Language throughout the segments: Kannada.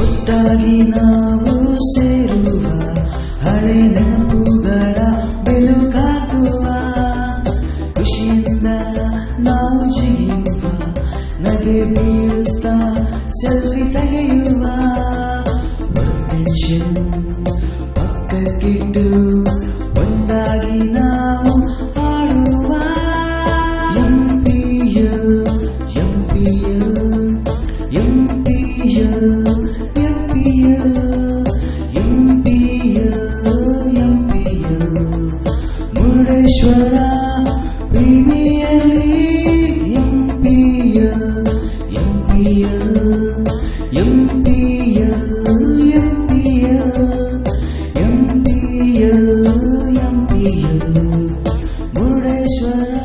ಒಟ್ಟಾಗಿ ನಾವು ಸೇರುವ ಹಳೆ ನೆನಪುಗಳ ಬೆಳುಕಾಗುವ ಖುಷಿಯಿಂದ ನಾವು ಜಿಗಿಯುವ ನಗೆ ಬೀಳುತ್ತಾ ಸೆಲ್ಫಿ ತೆಗೆಯುವ ಟೆನ್ಷನ್ ಪಕ್ಕಕ್ಕಿಟ್ಟು ಒಂದಾಗಿ ನಾವು ಆಡುವ MPL Murudeshwar premier league Murudeshwar.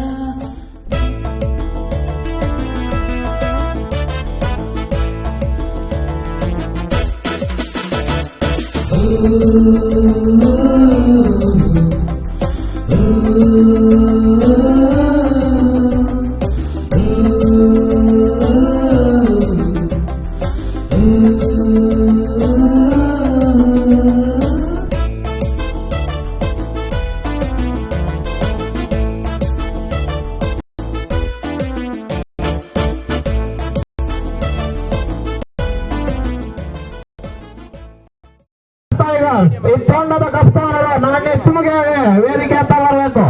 ಈ ತಂಡದ ಕಪ್ತಾನರು ನಾಣ್ಯ ಚಿಮುಗೆಗೆ ವೇದಿಕೆ ಅಂತ ಮಾಡಬೇಕು.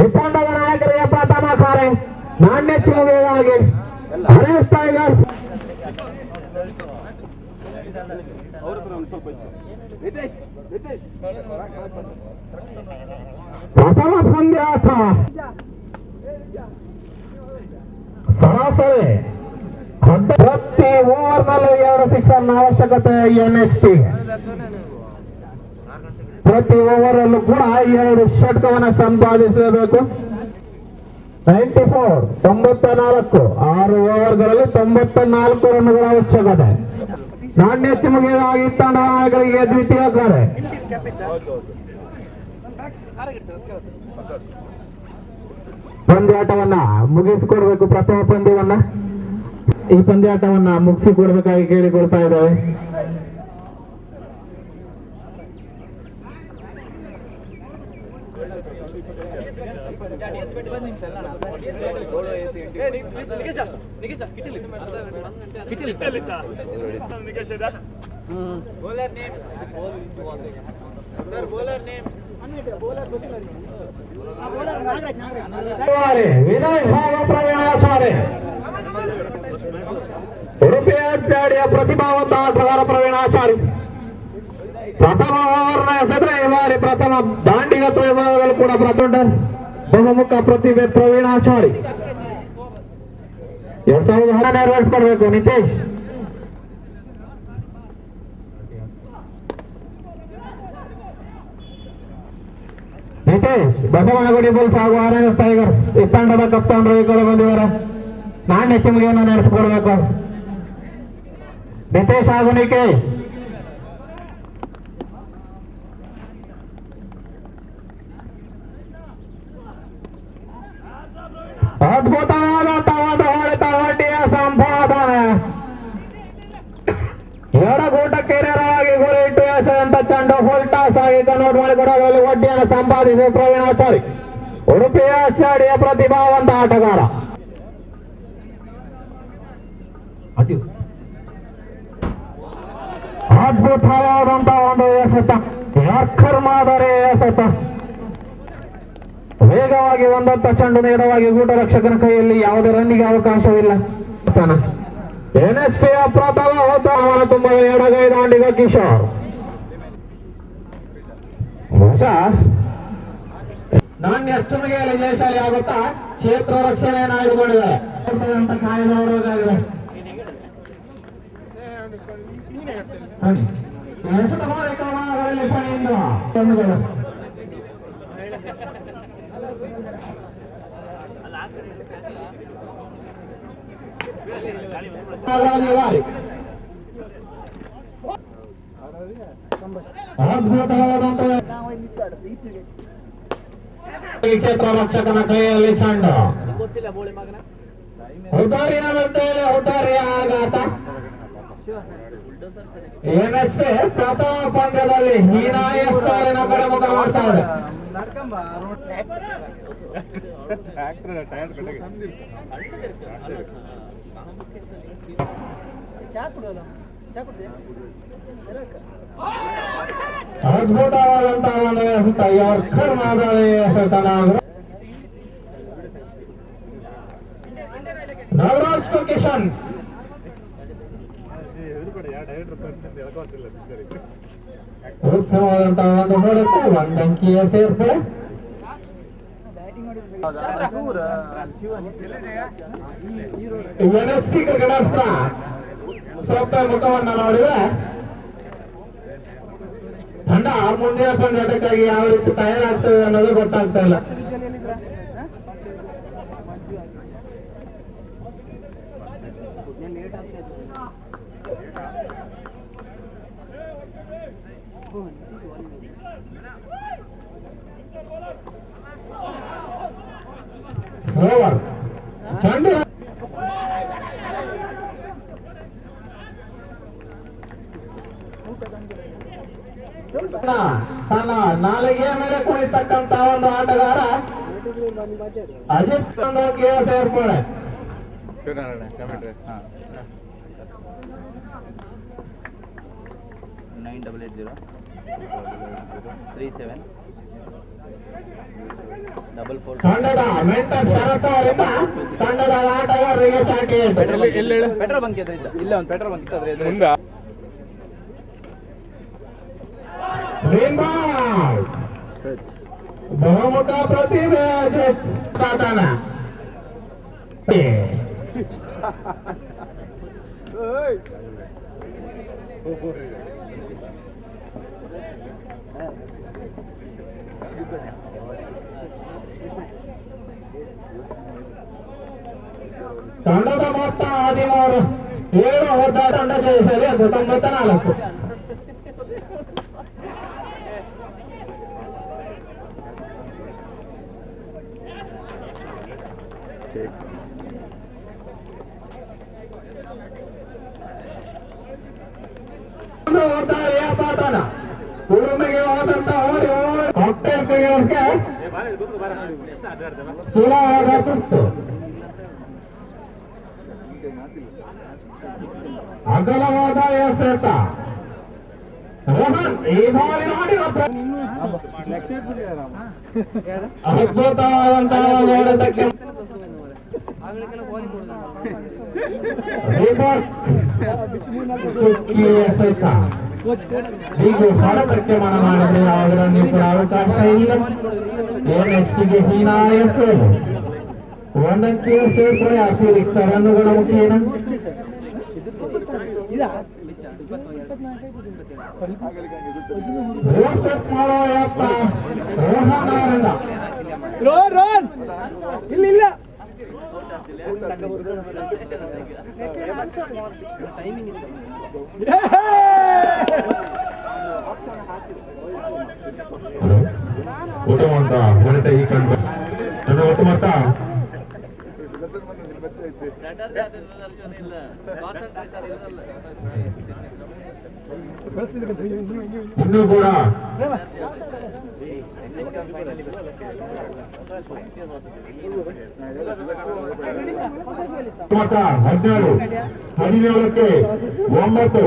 ಈ ತಂಡದ ನಾಯಕರಿಗೆ ಪ್ರಥಮ ಕಾರ್ಯ ನಾಣ್ಯ ಚಿಮುಗೆಗಾಗಿ ಹರೇಶ್ ಟೈಗರ್ಸ್. ಪ್ರಥಮ ಪಂದ್ಯಾಟ ಸರಾಸರಿ ಪ್ರತಿ ಓವರ್ನಲ್ಲಿ 2 ಸಿಕ್ಸರ್ ಅವಶ್ಯಕತೆ NST. ಪ್ರತಿ ಓವರಲ್ಲೂ ಕೂಡ 2 ಷಟ್ಕವನ್ನು ಸಂಪಾದಿಸಬೇಕು. 94 6 ಓವರ್ಗಳಲ್ಲಿ 94 ರನ್ಗಳ ಅವಶ್ಯಕತೆ. ನಾಣ್ಯ ಚಿಮುಗೆಗಾಗಿ ತಂಡ ನಾಯಕರಿಗೆ ದ್ವಿತೀಯ ಕಾರ್ಯ. ಪಂದ್ಯಾಟವನ್ನ ಮುಗಿಸಿಕೊಡ್ಬೇಕು. ಪ್ರಥಮ ಪಂದ್ಯವನ್ನ ಈ ಪಂದ್ಯಾಟವನ್ನ ಮುಗಿಸಿಕೊಡ್ಬೇಕಾಗಿ ಕೇಳಿಕೊಳ್ತಾ ಇದ್ದೇವೆ. ವಿನಯ್ ಹಾಗೂ ಪ್ರವೀಣಾಚಾರ್ಯ ಉಡುಪಿ ಅಡ್ಡಾಡಿಯ ಪ್ರತಿಭಾವಂತ ಆಟಗಾರ ಪ್ರವೀಣಾಚಾರ್ಯ ಪ್ರಥಮ ಓವರ್ನ ಎಸೆದ್ರೆ ಈ ಬಾರಿ ಪ್ರಥಮ ದಾಂಡಿಗತ್ವ ವಿಭಾಗದಲ್ಲಿ ಕೂಡ ಪ್ರದೊಡ್ಡ ಬಹುಮುಖ ಪ್ರತಿಭೆ ಪ್ರವೀಣಾಚಾರ್ಯ. 2010 ನೆರವೇರಿಸಿಕೊಡ್ಬೇಕು ನಿತೇಶ್. ಬಸವನಗುಡಿ ಬುಲ್ಸ್ ಹಾಗೂ RNS ಟೈಗರ್ಸ್ ಈ ತಂಡದ ಕಪ್ತಾನರು ಈ ಕಡೆ ಬಂದಿದ್ದಾರೆ. ನಾಣ್ಯ ಚಿಮುಗೆಯನ್ನು ನಡೆಸಿಕೊಡ್ಬೇಕು. ನಿತೇಶ್ ಹಾಗೂ ನಿಕೇಶ್. ಅದ್ಭುತವಾದಂತಹ ಒಂದು ಹೊಡೆತ ಹೊಡ್ಡಿಯ ಸಂಪಾದನೆ. ಎಡಗೂಟಕ್ಕೆ ನೇರವಾಗಿ ಗುರಿ ಇಟ್ಟು ಎಸೆದಂತ ಚೆಂಡು ಫುಲ್ ಟಾಸ್ ಆಗಿ ಕನ್ವರ್ಟ್ ಮಾಡಿಕೊಡೋದ್ರಲ್ಲಿ ಒಡ್ಡಿಯನ್ನು ಸಂಪಾದಿಸಿ ಪ್ರವೀಣಾಚಾರ್ಯ ಉಡುಪಿ ಅಡ್ಡಾಡಿಯ ಪ್ರತಿಭಾವಂತ ಆಟಗಾರ. ಅದ್ಭುತವಾದಂತಹ ಒಂದು ಎಸೆತ, ಯಾರ್ಕರ್ ಮಾದರಿ ಎಸೆತ. ವೇಗವಾಗಿ ಒಂದಂತ ಚೆಂಡು ನೇರವಾಗಿ ಗೂಟ ರಕ್ಷಕನ ಕೈಯಲ್ಲಿ ಯಾವುದೇ ರನ್ನಿಗೆ ಅವಕಾಶವಿಲ್ಲ. NST ಪ್ರಥಮ ಹೋದ ತುಂಬಾ ಎಡಗೈ ದಾಂಡಿಗ ಕಿಶೋರ್. ನಾಣ್ಯ ಚಿಮುಗೆಯಲ್ಲಿ ಜಯಶಾಲಿ ಆಗುತ್ತಾ ಕ್ಷೇತ್ರ ರಕ್ಷಣೆಯನ್ನು ಆಯ್ದುಕೊಂಡಿದೆ ಅಂತ ಕಾಯ್ದು ನೋಡಬೇಕಾಗಿದೆ. ಎಸೆತಗಾರ ಕ್ರಮಗಳಲ್ಲಿ ಪಣಿಯಿಂದ ಕಣ್ಣುಗಳು ಅದ್ಭುತವಾದಂತಹ ಕ್ಷೇತ್ರ ರಕ್ಷಕನ ಕೈಯಲ್ಲಿ ಚೆಂಡು ಔದಾರ್ಯ ಅಂತೇಳಿ ಔದಾರ್ಯ ಆಘಾತ ಏನಷ್ಟೇ ಪ್ರಥಮ ಪಂದ್ಯದಲ್ಲಿ ಹೀನಾಯ ಸಾಲಿನ ಕಡೆಮುಖ ಮಾಡ್ತಾ ಇದೆ ಅದ್ಭುತವಾದಂತಹ ಒಂದು ಎಸೆತ ಯಾರ್ಕರ್ ಮಾದರಿ ಎಸೆತನ ನಾಗರಾಜ್ ಕಿಶನ್ ಉತ್ತಮವಾದಂತಹ ಒಂದು ಹೊಡೆತ ಒಂದಂಕಿಯ ಸೇರ್ಪಡೆ NXT ಕ್ರಿಕೆಟರ್ಸ್ ಸಾಫ್ಟ್ವೇರ್ ಮುಖವನ್ನ ನೋಡಿದ್ರೆ ತಂಡ ಮುಂದಿನ ಪಂದ್ಯಕ್ಕಾಗಿ ಯಾವ ರೀತಿ ತಯಾರಾಗ್ತದೆ ಅನ್ನೋದು ಗೊತ್ತಾಗ್ತಾ ಇಲ್ಲ. ಓವರ್ ಚೆಂಡು ತನ್ನ ನಾಲಿಗೆಯ ಮೇಲೆ ಕುಣಿತಕ್ಕಂತ ಒಂದು ಆಟಗಾರ ಅಜಿತ್ ಸೇರ್ಪಡೆ ತಂಡದ ಮೆಂಟರ್ ಶರತ್ ಅವರಿಂದ ತಂಡದ ಆಟಗಾರರಿಗೆ ಚಾಟಿ ಪೆಟ್ರೋಲ್ ಬಂಕ್ ಇಲ್ಲ ಒಂದು ಪೆಟ್ರೋಲ್ ಬಂಕ್ ಇತ್ತದ್ರೆ ಬಹುಮುಖ ಪ್ರತಿಭೆ ಅಜಿತ್ ಪಾತನ ತಂಡದ ಮೊತ್ತ 13 7 ಹೊತ್ತ ತಂಡ ಜಯಿಸಲಿ 94. ಪಾತನ ಉಳುಮೆಗೆ ಹೋದಂತ ಓಡಿ ಕಾಕ್ಟೇಲ್ ಕ್ರಿಕೆಟರ್ಸ್ಗೆ ಸುಲಭವಾದ ತುತ್ತು ಅಗಲವಾದ ಎಸೆತ ರೋಹನ್ ಈ ಬಾರಿ ಅದ್ಭುತವಾದಂತಹ ನೋಡೋದಕ್ಕೆ ಎಸೆತ ಹೀಗೆ ಹೊಡೆತಕ್ಕೆ ಮನ ಮಾಡಿದ್ರೆ ಯಾವುದರಲ್ಲಿ ಕೂಡ ಅವಕಾಶ ಇಲ್ಲ. NXTಗೆ ಹೀನಾಯ ಸೋಲು ಒಂದಕ್ಕೆ ಸೇರ್ಪಡೆ ಅತಿರಿಕ್ತ ರನ್ನುಗಳ ಮುಖೇನ ಮಾಡೋ ಯತ್ನ ರೋಹನ್ ಅವರಿಂದ ಇಲ್ಲ ಊಟ ಅಂತ ಹೊರಟ ಈ ಕಂಡು ನನ್ನ ಒಟ್ಟು ಮೊತ್ತ ಇನ್ನೂ ಕೂಡ ಮೊತ್ತ 17ಕ್ಕೆ 9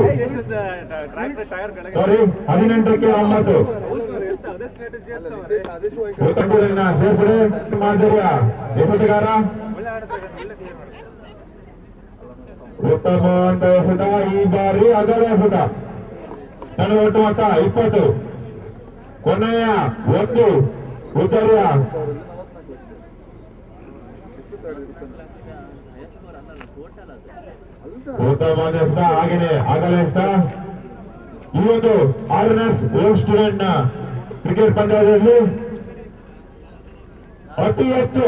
ಸಾರಿ 18ಕ್ಕೆ 9 ಸೇರ್ಪಡೆ ಮಾಧುರ್ಯ ಎಸೆತಗಾರ ಉತ್ತಮ ಅಂತ ಎಸೆತ ಈ ಬಾರಿ ಅಗಲ ಎಸೆತ ತನ್ನ ಒಟ್ಟು ಮೊತ್ತ 20 ಕೊನೆಯ 1 ಉತ್ತರ್ಯ ಉತ್ತಮ ಎಸೆತ ಹಾಗೆಯೇ ಅಗಲ ಎಸೆತ ಈ ಒಂದು ಆರ್ಎನ್ಎಸ್ ಓಲ್ಡ್ ಸ್ಟೂಡೆಂಟ್ ನ ಕ್ರಿಕೆಟ್ ಪಂದ್ಯದಲ್ಲಿ ಅತಿ ಹೆಚ್ಚು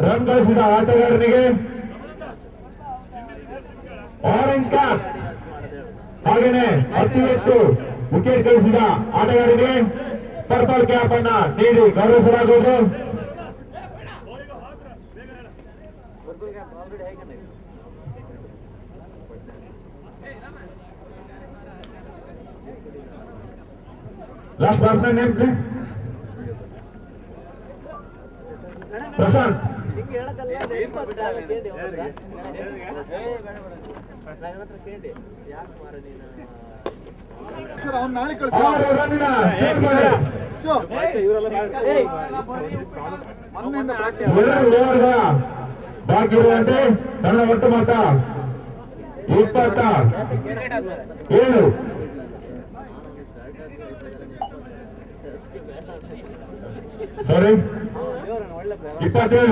ರನ್ ಗಳಿಸಿದ ಆಟಗಾರನಿಗೆ ಆರೆಂಜ್ ಕ್ಯಾಪ್, ಹಾಗೇನೆ ಅತಿ ಹೆಚ್ಚು ವಿಕೆಟ್ ಗಳಿಸಿದ ಆಟಗಾರರಿಗೆ ಪರ್ಪಲ್ ಕ್ಯಾಪ್ ಅನ್ನ ನೀಡಿ ಗೌರವಿಸಲಾಗುವುದು. Last person name please. Prashant. ಆರು ರನ್ನಿನ ಸೇರ್ಪಡೆ. ಎರಡು ಓವರ್ಗಳ ಬಾಕಿ ಇರುವಂತೆ ನನ್ನ ಒಟ್ಟು ಮೊತ್ತ 27. ಸಾರಿ 27.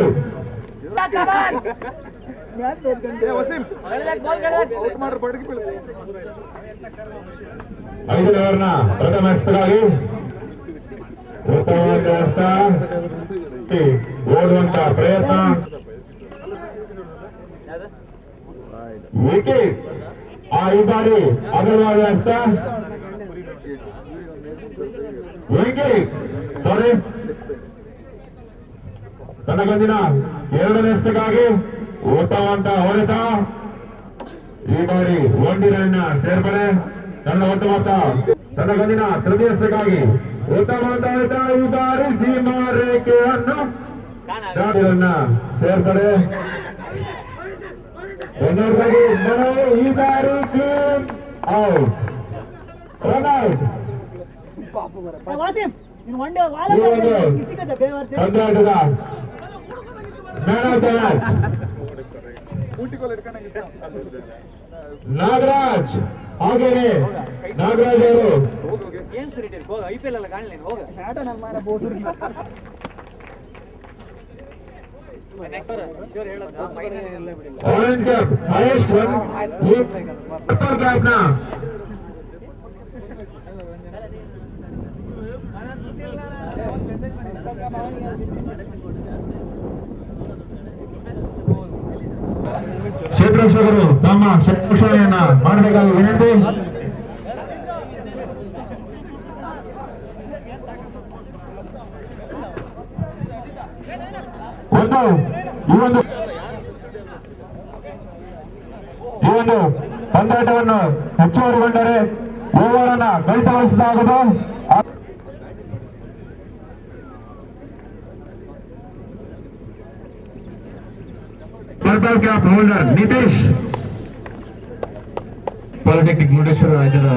ಐದನೇ ಓವರ್ನ ಪ್ರಥಮ ಎಸೆತಕ್ಕಾಗಿ ಉತ್ತಮವಾದ ಎಸೆತ, ಓಡುವಂತ ಪ್ರಯತ್ನ, ವಿಕೆಟ್. ಈ ಬಾರಿ ಅಗಲವಾದ ಎಸೆತ, ವಿಕೆಟ್. ಸಾರಿ ತನಗೊಂದಿನ ಎರಡನೇ ಎಸೆತಕ್ಕಾಗಿ ಉತ್ತಮವಂತ ಹೊಡೆತ, ಈ ಬಾರಿ ಒಂದಿನ ಸೇರ್ಪಡೆ. ನನ್ನ ಒಟ್ಟು ಮೊತ್ತ ತನಗೊಂದಿನ ತೃತೀಯ ಎಸೆತಕ್ಕಾಗಿ ಉತ್ತಮವಂತ ಹೊಡೆತ, ಈ ಬಾರಿ ಸೀಮಾ ರೇಖೆಯನ್ನು ದಾಟಿರನ್ನ ಸೇರ್ಪಡೆ. ಒಂದನೇದಾಗಿ ಈ ಬಾರಿ ಕ್ಲೀನ್ ಔಟ್, ರನ್ ಔಟ್. ಈ ಒಂದು ಪಂದ್ಯಾಟದ man of the match Nagaraj. ಹಾಗೇನೆ ನಾಗರಾಜ್ ಅವರು orange cap highest one, purple cap ನ ಕ್ಷೇತ್ರರಕ್ಷಕರು ತಮ್ಮ ಕ್ಷೇತ್ರರಕ್ಷಣೆಯನ್ನ ಮಾಡಬೇಕಾಗಿ ವಿನಂತಿ. ಈ ಒಂದು ಪಂದ್ಯಾಟವನ್ನು ಹೆಚ್ಚುವರಿಗೊಂಡರೆ ಓವರ್ ಅನ್ನ ಕಡಿತಗೊಳಿಸಲಾಗುವುದು. Purple cap holder Nitesh. Polytechnic Murudeshwar ಇದರ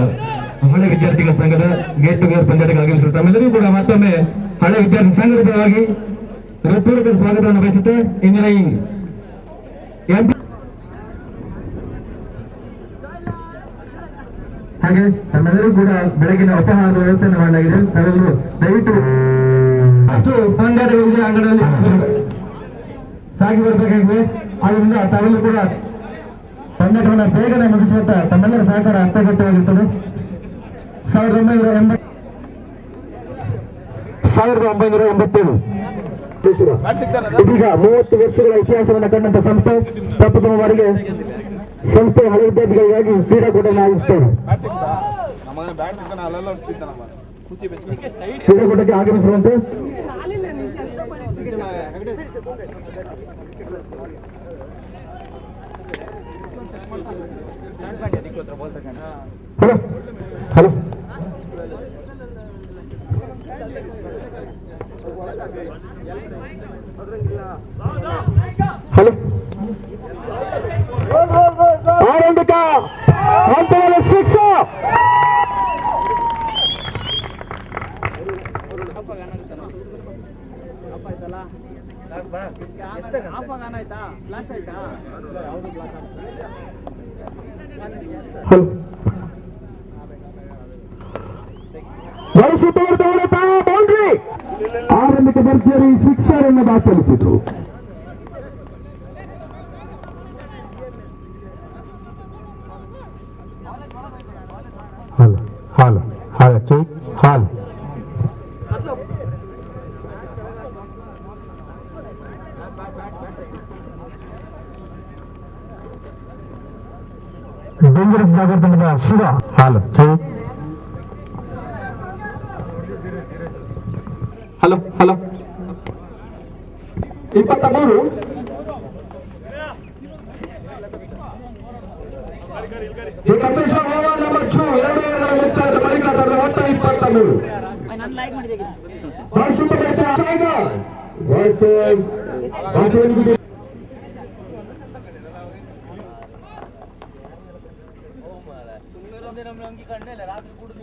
ಹಳೆ ವಿದ್ಯಾರ್ಥಿಗಳ ಸಂಘದ ಗೆಟ್ ಟುಗೆದರ್ ಪಂದ್ಯಾಟಕ್ಕೆ ಆಗಮಿಸಿರುವ ತಮ್ಮೆಲ್ಲರಿಗೂ ಕೂಡ ಮತ್ತೊಮ್ಮೆ ಹಳೆ ವಿದ್ಯಾರ್ಥಿ ಸಂಘದ ಪರವಾಗಿ ಹೃತ್ಪೂರ್ವಕ ಸ್ವಾಗತವನ್ನು ಬಯಸುತ್ತೆ. ಇಂದಿನ ಈ ಹಾಗೆ ತಮ್ಮೆಲ್ಲರೂ ಕೂಡ ಬೆಳಗಿನ ಉಪಹಾರದ ವ್ಯವಸ್ಥೆಯನ್ನು ಮಾಡಲಾಗಿದೆ. ತಾವೆಲ್ಲರೂ ದಯವಿಟ್ಟು ಅಷ್ಟು ಪಂದ್ಯಾಟಗಳಿಗೆ ಅಂಗಡಿಯಲ್ಲಿ ಸಾಗಿ ಬರಬೇಕಾಗಿದೆ. ಆದ್ದರಿಂದ ತಾವೆಲ್ಲರೂ ಕೂಡ ಪಂದ್ಯಾಟವನ್ನು ಬೇಗನೆ ಮುಗಿಸುವಂತ ತಮ್ಮೆಲ್ಲರ ಸಹಕಾರ ಅತ್ಯಗತ್ಯವಾಗಿರುತ್ತದೆ. 1987 ಇದೀಗ 30 ವರ್ಷಗಳ ಇತಿಹಾಸವನ್ನು ಕಂಡಂತ ಸಂಸ್ಥೆ ಪ್ರಪ್ರಥಮವಾರಿಗೆ ಸಂಸ್ಥೆ ಹಳೆ ವಿದ್ಯಾರ್ಥಿಗಳಿಗಾಗಿ ಕ್ರೀಡಾಕೂಟವನ್ನು ಆಯೋಜಿಸುತ್ತಾರೆ. ಕ್ರೀಡಾಕೂಟಕ್ಕೆ ಆಗಮಿಸುವಂತೆ ಹಲೋ ಹಲೋ ಆರಂಭಿಕ ಹಂತದಲ್ಲಿ 6. ಬೌಂಡ್ರಿ ಆರಂಭಿಕ ಭರ್ಜರಿ 6 ಅನ್ನು ದಾಖಲಿಸಿತು. ಹಾಲ್ ಡೇಂಜರಸ್ ಜಾಗರ್ ತಂಡದ ಶಿವ ಹಾಲು ಹಲೋ ಹಲೋ 23 ಈ ಕಂಪೀಷನ್ ಓವರ್ ನಂಬರ್ 2 2 ಮುಕ್ತಾಯದ ಬಳಿಕ ಅದರ ಒಟ್ಟ 23 ಪರಿಶುದ್ಧ ಬೆಟ್ಟ ಟೈಗರ್ಸ್ ವರ್ಸಸ್ ಬಸವನಗುಡಿ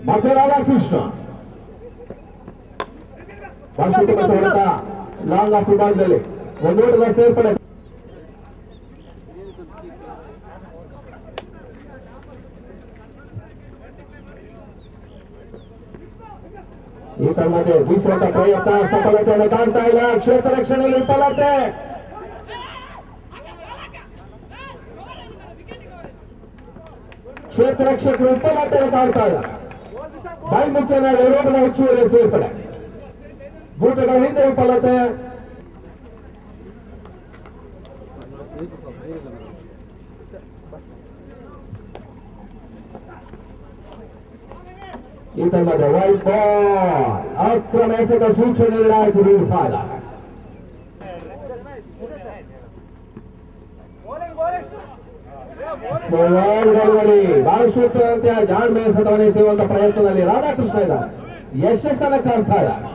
ಮತ್ತೆ ರಾಧಾಕೃಷ್ಣ ಪರಿಶುದ್ಧ ಬೆಟ್ಟ ಹೊಡೆತ ಲಾಂಗ್ ಆಫ್ ವಿಭಾಗದಲ್ಲಿ ಒಂದು ಓಟದ ಸೇರ್ಪಡೆ ಈ ತಮ್ಮದೇ ಬೀಸುವಂತ ಪ್ರಯತ್ನ ಸಫಲತೆಯನ್ನು ಕಾಣ್ತಾ ಇಲ್ಲ ಕ್ಷೇತ್ರ ರಕ್ಷಣೆಯಲ್ಲಿ ವಿಫಲತೆ ಕ್ಷೇತ್ರ ರಕ್ಷಕರು ವಿಫಲತೆಯನ್ನು ಕಾಣ್ತಾ ಇಲ್ಲ ಬಾಯಿ ಮುಖ್ಯನ ವಿರೋಧದ ಹೆಚ್ಚುವರಿ ಸೇರ್ಪಡೆ ಬೂಟಗಳ ಹಿಂದೆ ವಿಫಲತೆ ಈ ತಮ್ಮದೇ ವೈಟ್ ಬಾಲ್ ಅಕ್ರಮ ಎಸೆದ ಸೂಚನೆ ನೀಡಲಾಯಿತು ವಿರುದ್ಧ ಬಾಲಶೂಟಂತೆ ಜಾಣ್ಮೆ ಎಸೆದವನೇ ಸೇರುವಂತ ಪ್ರಯತ್ನದಲ್ಲಿ ರಾಧಾಕೃಷ್ಣ ಇದ್ದಾರೆ ಯಶಸ್ಸನ್ನ ಕಾಣ್ತಾ ಇದ್ದಾರೆ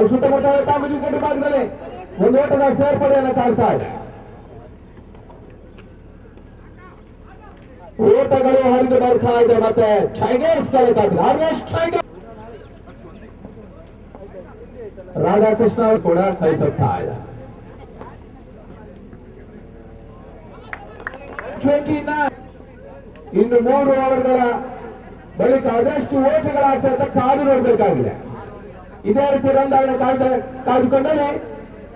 ಸುತ್ತಮುತ್ತ ವಿಕೆಟ್ ವಿಭಾಗದಲ್ಲಿ ಒಂದು ಓಟದ ಸೇರ್ಪಡೆಯನ್ನು ಕಾಣ್ತಾ ಇದೆ ಓಟಗಳು ಹರಿದು ಬರ್ತಾ ಇದೆ ಮತ್ತೆ ಟೈಗರ್ಸ್ ರಾಧಾಕೃಷ್ಣ ಅವರು ಕೂಡ ಕೈ ತಪ್ತಾ ಇದೆ 29 ಇನ್ನು 3 ಓವರ್ಗಳ ಬಳಿಕ ಅದೆಷ್ಟು ಓಟಗಳಾಗ್ತಾ ಅಂತ ಕಾದು ನೋಡಬೇಕಾಗಿದೆ ಇದೇ ರೀತಿ ರನ್ ಕಾಯ್ದುಕೊಂಡಲ್ಲಿ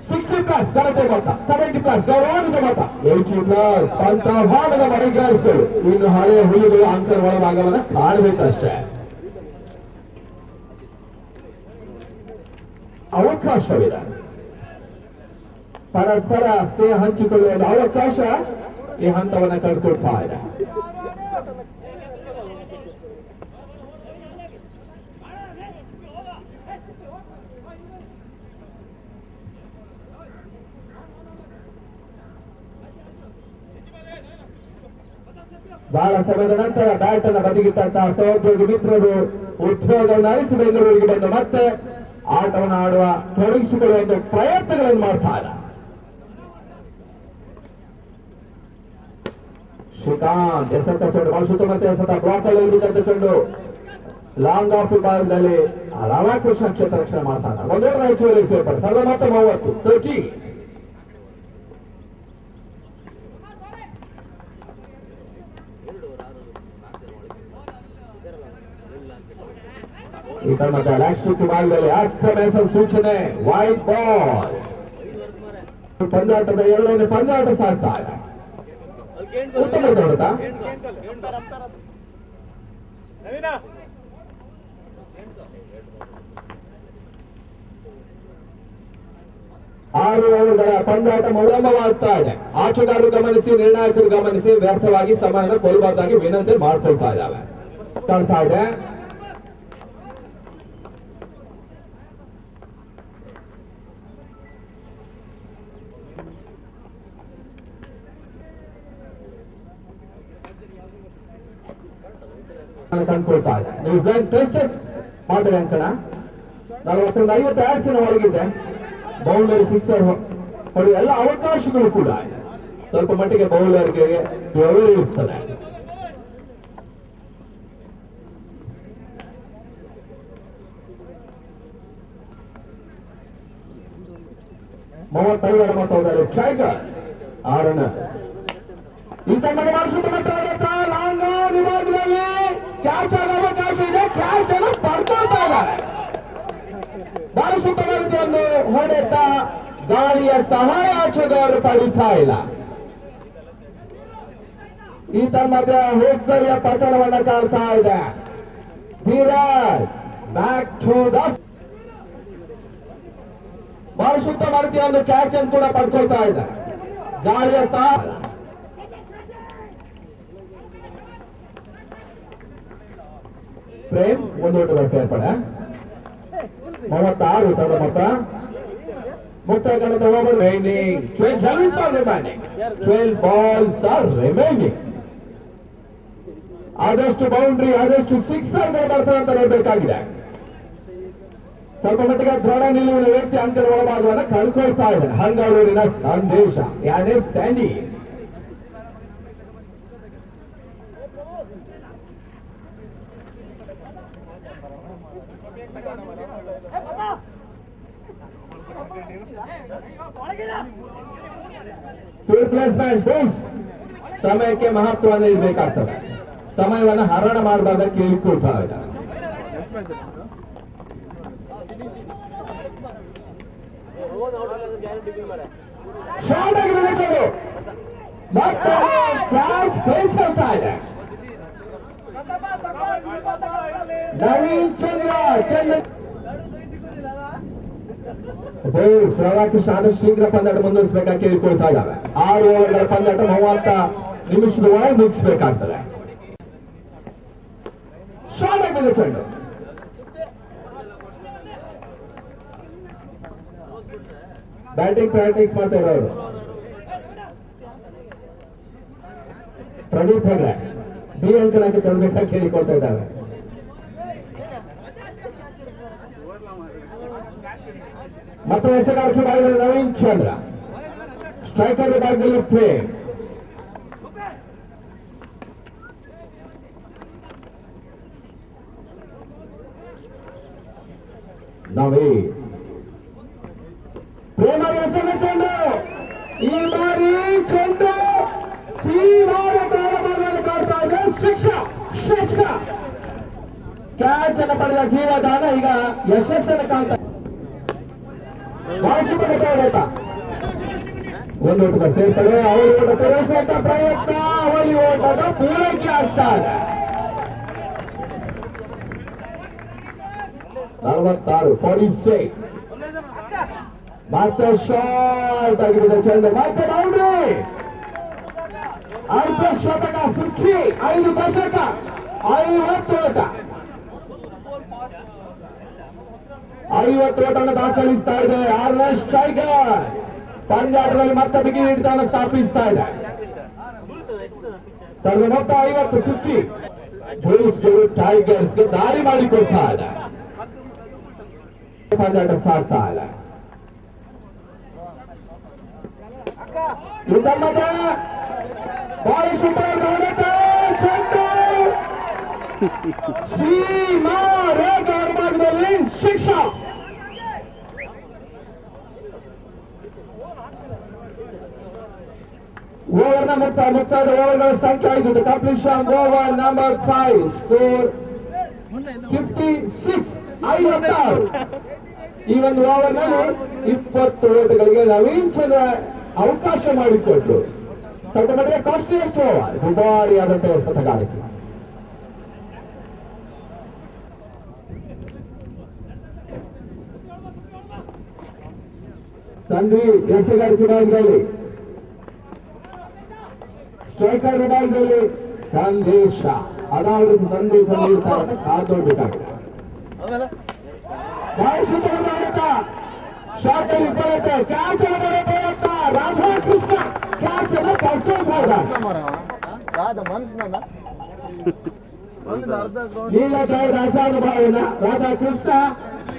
60+ ಘನತೆ ಮೊತ್ತ 70+ ಗೌರವಾನ್ವಿತ ಮೊತ್ತ 80+ ಪಂಥಭಾಗದ ಮೈಗಾರಿಸಿಗಳು ಇನ್ನು ಹಳೆಯ ಹುಲಿಗಳು ಅಂಕರ್ ಒಳಭಾಗವನ್ನ ಕಾಣಬೇಕಷ್ಟೇ ಅವಕಾಶವಿದೆ ಪರಸ್ಪರ ಸ್ನೇಹ ಹಂಚಿಕೊಳ್ಳುವ ಅವಕಾಶ ಈ ಹಂತವನ್ನ ಕಂಡುಕೊಳ್ತಾ ಇದೆ ಬಹಳ ಸಮಯದ ನಂತರ ಬ್ಯಾಟ್ ಅನ್ನು ಬದಿಗಿಟ್ಟಂತಹ ಸಹೋದ್ಯೋಗಿ ಮಿತ್ರರು ಉದ್ಯೋಗವನ್ನು ಅರಿಸಿ ಬೆಂಗಳೂರಿಗೆ ಬಂದು ಮತ್ತೆ ಆಟವನ್ನು ಆಡುವ ತೊಡಗಿಸಿಕೊಳ್ಳುವ ಒಂದು ಪ್ರಯತ್ನಗಳನ್ನು ಮಾಡ್ತಾರೆ ಶ್ರೀಕಾಂತ್ ಎಸೆತ ಚೆಂಡು ಸುತ್ತಮುತ್ತ ಎಸೆತ ಬ್ಲಾಕ್ ಅಲ್ಲಿ ಬಿದ್ದಂತ ಚೆಂಡು ಲಾಂಗ್ ಆಫ್ ವಿಭಾಗದಲ್ಲಿ ರಾಧಾಕೃಷ್ಣ ಕ್ಷೇತ್ರ ರಕ್ಷಣೆ ಮಾಡ್ತಾರೆ ಒಂದು ಓಟದ ಹೆಚ್ಚುವರಿ ಸೇರ್ಪಡೆ 30 ಈ ತಮ್ಮದ ಲ್ಯಾಕ್ಸ್ಟಿಕ್ ವಿಭಾಗದಲ್ಲಿ ಅಕ್ರಮ ಎಸೆದ ಸೂಚನೆ ವೈಟ್ ಬಾಲ್ ಪಂದ್ಯಾಟದ 2ನೇ ಪಂದ್ಯಾಟ ಸಾಗ್ತಾ ಇದೆ ಉತ್ತಮ ಹೊಡೆತ 6 ಓವರ್ಗಳ ಪಂದ್ಯಾಟ ವಿಳಂಬವಾಗ್ತಾ ಇದೆ ಆಟಗಾರರು ಗಮನಿಸಿ ನಿರ್ಣಾಯಕರು ಗಮನಿಸಿ ವ್ಯರ್ಥವಾಗಿ ಸಮಯನ ಕೊಲ್ಲಬಾರ್ದಾಗಿ ವಿನಂತಿ ಮಾಡ್ಕೊಳ್ತಾ ಇದ್ದಾವೆ ಕಾಣ್ತಾ ಇದೆ ಕಂಡುಕೊಳ್ತಾ ಇದೆ ನ್ಯೂಜಿಲೆಂಡ್ ಟೆಸ್ಟ್ ಮಾದರಿ ಅಂಕಣ 40-50 ಯಾರ್ಡ್ಸಿನ ಒಳಗಿದೆ ಬೌಂಡರಿ ಸಿಕ್ಸರ್ ಹೊಡೆಯುವ ಎಲ್ಲ ಅವಕಾಶಗಳು ಕೂಡ ಸ್ವಲ್ಪ ಮಟ್ಟಿಗೆ ಬೌಲರ್ಗೆ ವ್ಯವಹರಿಸುತ್ತದೆ ಮೊತ್ತದಲ್ಲಿ ಟೈಗರ್ 6 ರನ್ ಈ ತಂಡದ ಲಾಂಗ್ ವಿಭಾಗದಲ್ಲಿ ಕ್ಯಾಚ್ ಆಗುವ ಅವಕಾಶ ಇದೆ ಕ್ಯಾಚ್ ಅನ್ನು ಪಡ್ಕೊಳ್ತಾ ಇದ್ದಾರೆ ಬಾಲಸುತ್ತ ಒಂದು ಹೊಡೆತ ಗಾಳಿಯ ಸಹಾಯ ಆಚೆದವರು ಪಡೀತಾ ಇಲ್ಲ. ಈತ ಮಧ್ಯೆ ಹೋಗ್ದರಿಯ ಪತನವನ್ನ ಕಾಣ್ತಾ ಇದೆ. ವಿರಾಟ್ ಬ್ಯಾಕ್ ಟು ದ ಮರುಶುದ್ಧ ಮಾಡ್ತೀಯ ಒಂದು ಕ್ಯಾಚ್ ಅನ್ನು ಕೂಡ ಪಡ್ಕೊಳ್ತಾ ಇದೆ. ಗಾಳಿಯ ಸಹಾಯ ಪ್ರೇಮ್ ಒಂದು ಓಟದ ಸೇರ್ಪಡೆ 36 ಓಟದ ಮೊತ್ತ ಮುಕ್ತಾಯ ಕಂಡ over remaining 12 balls are remaining. ಆದಷ್ಟು ಬೌಂಡ್ರಿ ಆದಷ್ಟು ಸಿಕ್ಸರ್ಗಳು ಬರ್ತಾರೆ ಅಂತ ನೋಡ್ಬೇಕಾಗಿದೆ. ಸ್ವಲ್ಪ ಮಟ್ಟಿಗೆ ದೃಢ ನಿಲುವಿನ ವ್ಯಕ್ತಿ ಅಂಕದ ಒಳಭಾಗವನ್ನು ಕಳ್ಕೊಳ್ತಾ ಇದ್ದಾರೆ. ಹಂಗಾಳೂರಿನ ಸಂದೇಶ ಯಾನೇ ಸ್ಯಾಂಡಿ ಫೀಲ್ಡ್ ಪ್ಲೇಸ್ಮೆಂಟ್ ಬೌನ್ಸ್ ಸಮಯಕ್ಕೆ ಮಹತ್ವವನ್ನು ನೀಡಬೇಕಾಗ್ತದೆ. ಸಮಯವನ್ನು ಹರಣ ಮಾಡಬಾರ್ದ ಕೇಳಿಕೊಳ್ತಾ ಇದ್ದಾರೆ. ಶಾರ್ಟ್ ಆಗಿ ಬೆಳೆಸೋದು ಮತ್ತೆ ಕ್ಯಾಚ್ ಬೇಯಿಸ್ತಾ ಇದೆ. ನವೀನ್ ಚಂದ್ರ ರಾಧಾಕೃಷ್ಣ ಆದಷ್ಟು ಶೀಘ್ರ ಪಂದ್ಯಾಟ ಮುಂದುವರಿಸಬೇಕಾಗಿ ಕೇಳಿಕೊಳ್ತಾ ಇದ್ದಾವೆ. 6 ಓವರ್ಗಳ ಪಂದ್ಯಾಟ 30 ನಿಮಿಷದ ಒಳಗೆ ಮುಗಿಸಬೇಕಾಗ್ತದೆ. ಶಾರ್ಟ್ ಆಗಿ ಬಂದ ಚೆಂಡು ಬ್ಯಾಟಿಂಗ್ ಪ್ರಾಕ್ಟೀಸ್ ಮಾಡ್ತಾ ಇರೋರು ಪ್ರದೀಪ್ ಹೆಗ್ಡೆ ಬಿ ಅಂಕನಾಗಿ ತೊಡಬೇಕಾಗಿ ಕೇಳಿಕೊಳ್ತಾ ಇದ್ದಾವೆ. ಮತ್ತೆ ಹೆಸರಾರ್ಥಿ ಮಾಡಿದರೆ ನವೀನ್ ಚಂದ್ರ ಸ್ಟ್ರೈಕರ್ ವಿಭಾಗದಲ್ಲಿ ಪ್ಲೇ. ನವೀನ್ ಪ್ರೇಮರಿ ಹೆಸರು ಚೆಂಡು ಈ ಬಾರಿ ಚೆಂಡು ಸೀವಾದ ಭಾಗದಲ್ಲಿ ಕಾಡ್ತಾ ಇದೆ. ಶಿಕ್ಷಾ ಕ್ಯಾಚ್ ಅನ್ನು ಪಡೆದ ಜೀವದಾನ ಈಗ ಯಶಸ್ಸನ್ನು ಕಾಣ್ತಾ ಓಟ ಒಂದು ಓಟದ ಸೇರ್ಪಡೆ. ಅವಳಿ ಓಟ ಪೂರೈಸುವಂತ ಪ್ರಯತ್ನ ಅವಳಿ ಓಟದ ಪೂರೈಕೆ ಆಗ್ತಾರೆ. 46 ಮತ್ತೆ ಶಾರ್ಟ್ ಆಗಿದೆ ಚೆಂಡು ಮತ್ತೆ ಬೌಂಡ್ರಿ. ಅಲ್ಪ ಶತಕ 50 5 ದಶಕ 50 ಓಟ 50 ಓಟವನ್ನು ದಾಖಲಿಸ್ತಾ ಇದೆ. 6ನೇ ಸ್ಟ್ರೈಕರ್ ಪಂದ್ಯಾಟದಲ್ಲಿ ಮತ್ತೆ ಬಿಗಿ ಹಿಡಿತವನ್ನು ಸ್ಥಾಪಿಸ್ತಾ ಇದೆ. ಕಳೆದ ಮೊತ್ತ 50 ಬುಲ್ಸ್ಗಳು ಟೈಗರ್ಸ್ಗೆ ದಾರಿ ಮಾಡಿಕೊಡ್ತಾ ಇದೆ. ಪಂದ್ಯಾಟ ಸಾಗ್ತಾ ಇದೆ. ಇದಲ್ಲದೆ ಬಾಲ್ ಶೂಟರ್ ಚೆಂಡು ಸೀಮಾ ರೇಖಾ ಭಾಗದಲ್ಲಿ ಶಿಕ್ಷಾ. ಓವರ್ನ ಮುಕ್ತಾಯದ ಓವರ್ಗಳ ಸಂಖ್ಯೆ 5. Completion over number 5 score 56 56. ಈ ಒಂದು ಓವರ್ನಲ್ಲಿ 20 ಓಟಗಳಿಗೆ ನವೀನ್ ಚಂದ್ರ ಅವಕಾಶ ಮಾಡಿಕೊಟ್ಟು ಸ್ವಲ್ಪ ಮಟ್ಟಿಗೆ ಕಾಸ್ಟ್ಲಿಯೆಸ್ಟ್ ಓವರ್ ದುಬಾರಿಯಾದಂತಹ ಎಸೆತಗಾರಿಕೆ. ಸಂದೀಪ್ ಎಸೆಗಾರಿಕೆ ವಿಭಾಗದಲ್ಲಿ ಸ್ಟ್ರೈಕರ್ ವಿಭಾಗದಲ್ಲಿ ಸಂದೇಶ ಅನಾವೃತ ಸಂದೇಶ ನೀಡ್ತಾರೆ. ಕಾದೊಡ್ಬೇಕಾಗಿದೆ. ಶಾರ್ಟ್ ಅಲ್ಲಿ ಬರುತ್ತೆ ಕ್ಯಾಚ್ ಅನ್ನು ಬರೋ ಪ್ರಯತ್ನ. ರಾಧಾಕೃಷ್ಣ ಕ್ಯಾಚ್ ಅನ್ನು ಪಡ್ಕೊಳ್ಬಹುದು. ನೀಲಗಾಯಿ ರಾಜಾನುಭಾವನ ರಾಧಾಕೃಷ್ಣ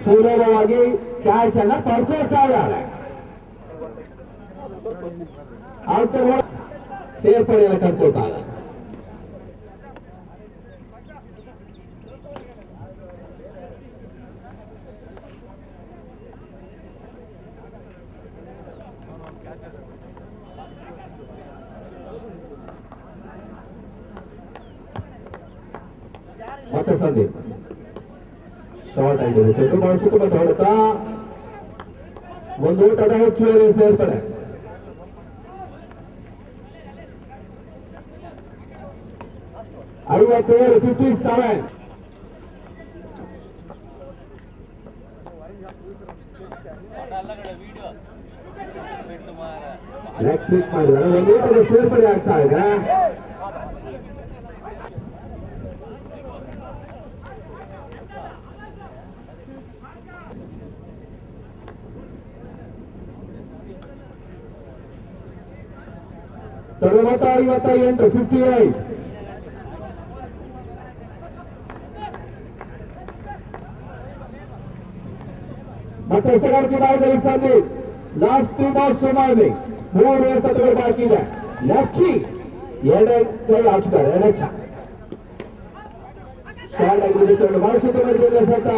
ಸುಲಭವಾಗಿ ಕ್ಯಾಚ್ ಅನ್ನು ಪಡ್ಕೊಳ್ತಾ ಇದ್ದಾರೆ. ಸೇರ್ಪಡೆಯನ್ನು ಕಂಡುಕೊಳ್ತಾ ಇದ್ದಾರೆ. ಮತ್ತೆ ಸಂದೀಪ್ ಶಾರ್ಟ್ ಆಗಿದೆ ಚೆಂಡು ಬಾಲ್ ಸುತ್ತ ಹೊಡೆತ ಒಂದು ಊಟದ ಹೆಚ್ಚುವರಿ ಸೇರ್ಪಡೆ. $57 57. ಕ್ಲಿಕ್ ಮಾಡಿದ್ದಾರೆ. ಒಂದು ಊಟದ ಸೇರ್ಪಡೆ ಆಗ್ತಾ ಇದೆ. ಮೊತ್ತ 58 58. ಮತ್ತೆ ಎಸೆಗಾರಿಕೆ ಭಾಗದಲ್ಲಿ ಸಂದೀಪ್ ಲಾಸ್ಟ್ 3 ಬಾಲ್ಸ್ ಸುಮಾರು 3 ಎಸೆತಗಳು ಬಾಕಿ ಇದೆ. ಲೆಫ್ಟಿ ಎರಡೇ ಕೈ ಹಾಕಿದ್ದಾರೆ. ಎಡಚ ಶಾರ್ಟ್ ಆಗಿ ಚೆಂಡು ಮಾರ್ಷಿತ ಮಾಡಿದ ಎಸೆತ.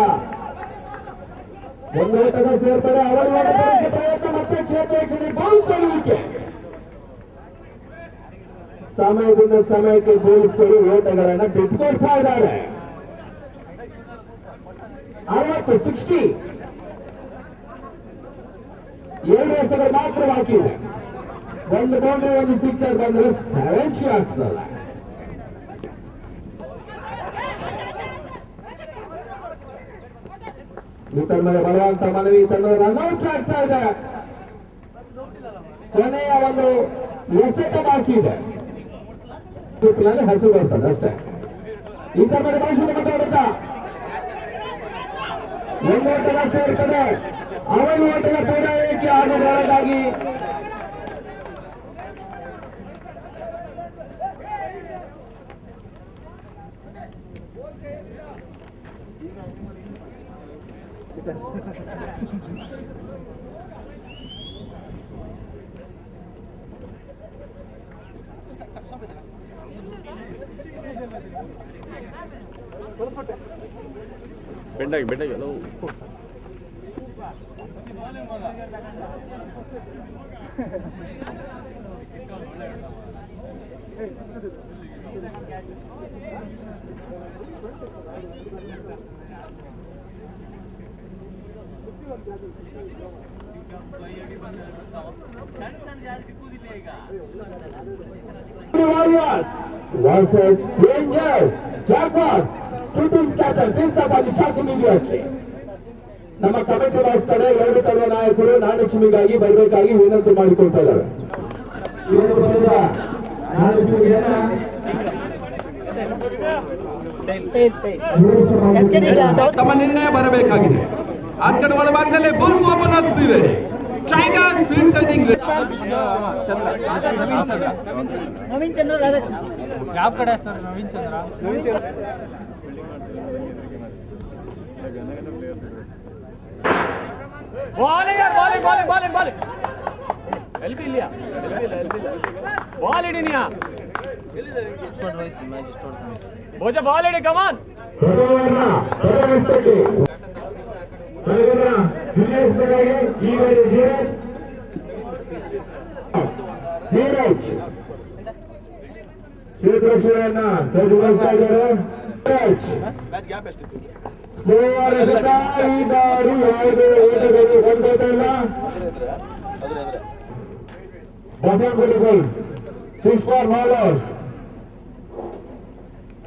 ಒಂದು ಓಟದ ಸೇರ್ಪಡೆ. ಅವಳಿ ಓಟ ಪ್ರಯತ್ನ ಮತ್ತೆ ಕ್ಷೇತ್ರ ಬೌನ್ಸ್ ಆಗುವಿಕೆ. ಸಮಯದಿಂದ ಸಮಯಕ್ಕೆ ಗೋಲಿಸ್ಗಳು ಓಟಗಳನ್ನು ಬಿಟ್ಟುಕೊಡ್ತಾ ಇದ್ದಾರೆ. 60 60. 2 ಎಸೆಗಳು ಮಾತ್ರ ಬಾಕಿ ಇದೆ. ಒಂದು ಬೌಂಡ್ರಿ ಒಂದು ಸಿಕ್ಸರ್ ಬಂದ್ರೆ 70 ಆಗ್ತದಲ್ಲ. ಈ ತಂಡದ ಬರುವಂತ ಮನವಿ ತಂಡದ ರನ್ಔಟ್ ಆಗ್ತಾ ಇದೆ. ಕೊನೆಯ ಒಂದು ಎಸೆತ ಬಾಕಿ ಇದೆ. ಹಸು ಬರ್ತದೆ ಅಷ್ಟೇ. ಈ ತಂಡದ ಭವಿಷ್ಯದ ಮಾತಾಡುತ್ತಾ ಒಂದು ಓಟದ ಸೇರ್ತದೆ. ಅವಳಿ ಓಟದ ಪೂರೈಕೆ ಆಗೋದ್ರೊಳಗಾಗಿ ಬೆಂಡಾಗಿ ಎಲ್ಲ Warriors versus Rangers Jaguars. Two teams captain. Please stop on the chance immediately. ನಮ್ಮ ಕಮಿಟಿ ಬಾಸ್ ಕಡೆ 2 ತಳುವ ನಾಯಕರು ನಾಡಚಿಮಿಗಾಗಿ ಬರಬೇಕಾಗಿ ವಿನಂತಿ ಮಾಡಿಕೊಳ್ತಾ ಇದ್ದಾರೆ. ತಮ್ಮ ನಿರ್ಣಯ ಬರಬೇಕಾಗಿದೆ. ಆ ಕಡೆ ಒಳಭಾಗದಲ್ಲಿ ಬುಲ್ಸ್ ಓಪನ್ ಹಚ್ತಿವೆ. Tigers field setting Naveen Chandra Radhakrishna ಯಾವ ಕಡೆ ಸರ್? ನವೀನ್ ಚಂದ್ರ ಎಲ್ಬಿ ಇಲ್ಲ ಬಾಲ್ ಹಿಡಿನಿಯಾ ಭೋಜ ಬಾಲ್ ಹಿಡಿ ಕಮಾನ್. ಶ್ರೀಕೃಷ್ಣರನ್ನ ಸಜ್ಜುಗೊಳಿಸ್ತಾ ಇದ್ದಾರೆ. ಈ ಬಾರಿ ಯಾವುದೇ ಓಟದಲ್ಲಿ ಕೊಂಡೋದಿಲ್ಲ. ಬಸವನಗುಡಿ ಗೋಲ್ಸ್ 6 ಫಾರ್ ಮಾಲರ್ಸ್.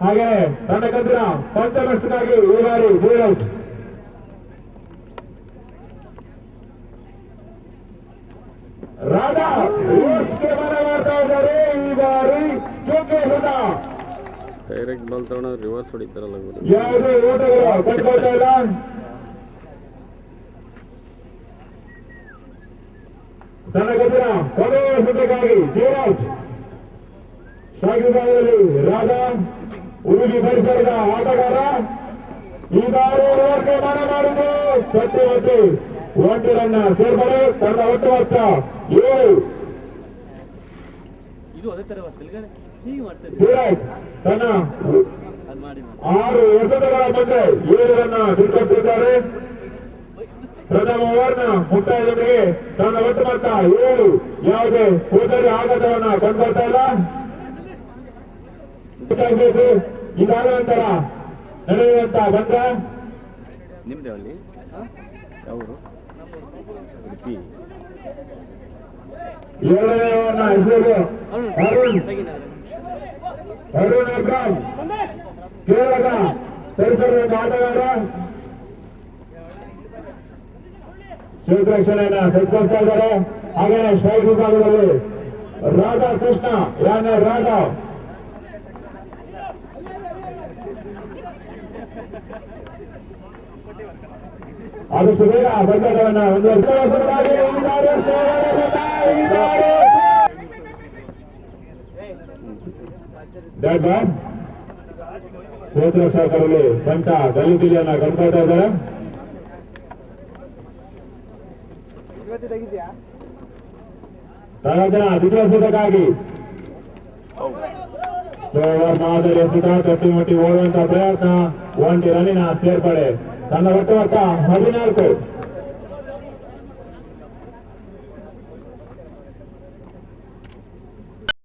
ಹಾಗೆ ತಂಡಕ್ಕಂದಿನ ಪಂಚಮಸ್ತಿಗಾಗಿ ಈ ಬಾರಿ ಔಟ್. ರಾಧಾ ರಿವರ್ಸ್ಗೆ ಮನ ಮಾಡ್ತಾ ಇದ್ದಾರೆ. ಈ ಬಾರಿ ಜೋಕೆ ಹುಡ ಡೈರೆಕ್ಟ್ ಬಾಲ್ ತಗೊಂಡು ರಿವರ್ಸ್ ಹೊಡಿತಾರಲ್ಲ, ಯಾವುದೇ ಓಟಗಳು ಕಂಡುಕೊಳ್ತಾ ಇಲ್ಲ. ತಂಡಕ್ಕಂದಿನ ಕೊನೆಯ ಎಸೆತಕ್ಕಾಗಿ ಧೀರಜ್. ಶಾಗಿಭಾಗದಲ್ಲಿ ರಾಧಾ ಉಡುಗಿ ಪರಿಸರದ ಆಟಗಾರ. ಈ ಬಾರಿ ರಿವರ್ಸ್ಗೆ ಮನ ಮಾಡಿದ್ದು ಮತ್ತೆ ಒಂಟಿ ರನ್ನ ಸೇರ್ಪಡೆ. ತಂಡ ಒಟ್ಟು ಮೊತ್ತ 7. ಧೀರಜ್ ತನ್ನ 6 ಎಸೆತಗಳ ಮಧ್ಯೆ 7 ರನ್ನ ತಿಳ್ಕೊಟ್ಟಿದ್ದಾರೆ. ಪ್ರಥಮ ಓವರ್ನ ಮುಕ್ತಾಯದೊಂದಿಗೆ ತನ್ನ ಒಟ್ಟು ಮೊತ್ತ 7. ಯಾವುದೇ ಕೂದಲಿ ಆಘಾತವನ್ನ ಕಂಡುಕೊಳ್ತಾ ಇಲ್ಲ. ಇದಾದ ನಂತರ ನಡೆಯುವಂತ ಬಂದ ನಿಮ್ದೇ ಅಲ್ಲಿ ಅವರು ಎರಡನೇ ಓವರ್ನ ಹೆಸರು ಅರುಣ್ ಅಬ್ರಾಮ್ ಕೇರಳದ ಪರಿಸರದ ಆಟಗಾರ ಶಿವರಕ್ಷಣೆಯನ್ನ ಸಜ್ಜಿಸ್ತಾ ಇದ್ದಾರೆ. ಹಾಗೆಯೇ ಸ್ಟ್ರೈಕ್ ವಿಭಾಗದಲ್ಲಿ ರಾಧಾ ಕೃಷ್ಣ ಯಾನೆ ರಾಧಾ ಆದಷ್ಟು ಬೇಗ ಬಂದಟವನ್ನ ಒಂದು ಕ್ಷೇತ್ರ ಶಾಖರಲ್ಲಿ ಪಂಚ ಗಲಿಬಿಲಿಯನ್ನ ಕಂಡ್ಕೊಳ್ತಾ ಇದ್ದಾರೆ. ತನ್ನ ವಿಜಯಿಸೋದಕ್ಕಾಗಿ ಸೋವರ್ ಮಾದರಿ ಎಸೆತ ತಟ್ಟಿಮುಟ್ಟಿ ಓಡುವಂತ ಪ್ರಯತ್ನ 1 ರನ್ನಿನ ಸೇರ್ಪಡೆ. ತನ್ನ ಒಟ್ಟು ಮೊತ್ತ 14.